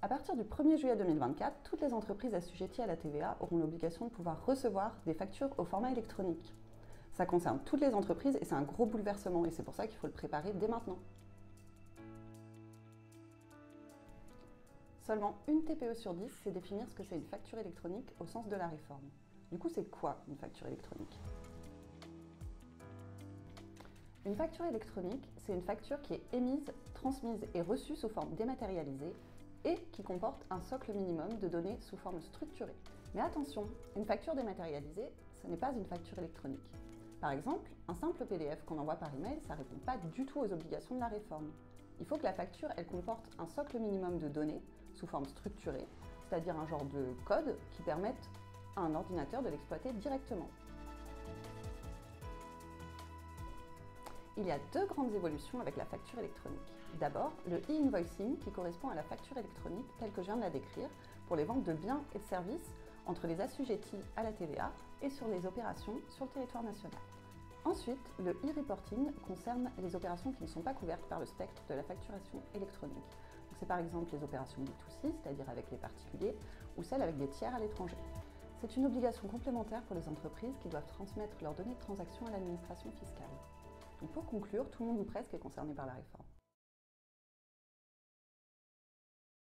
À partir du 1er juillet 2024, toutes les entreprises assujetties à la TVA auront l'obligation de pouvoir recevoir des factures au format électronique. Ça concerne toutes les entreprises et c'est un gros bouleversement et c'est pour ça qu'il faut le préparer dès maintenant. Seulement une TPE sur 10 sait définir ce que c'est une facture électronique au sens de la réforme. Du coup, c'est quoi une facture électronique ? Une facture électronique, c'est une facture qui est émise, transmise et reçue sous forme dématérialisée et qui comporte un socle minimum de données sous forme structurée. Mais attention, une facture dématérialisée, ce n'est pas une facture électronique. Par exemple, un simple PDF qu'on envoie par email, ça ne répond pas du tout aux obligations de la réforme. Il faut que la facture, elle comporte un socle minimum de données sous forme structurée, c'est-à-dire un genre de code qui permette à un ordinateur de l'exploiter directement. Il y a deux grandes évolutions avec la facture électronique. D'abord, le e-invoicing qui correspond à la facture électronique telle que je viens de la décrire pour les ventes de biens et de services entre les assujettis à la TVA et sur les opérations sur le territoire national. Ensuite, le e-reporting concerne les opérations qui ne sont pas couvertes par le spectre de la facturation électronique. C'est par exemple les opérations B2C, c'est-à-dire avec les particuliers, ou celles avec des tiers à l'étranger. C'est une obligation complémentaire pour les entreprises qui doivent transmettre leurs données de transaction à l'administration fiscale. Donc pour conclure, tout le monde ou presque est concerné par la réforme.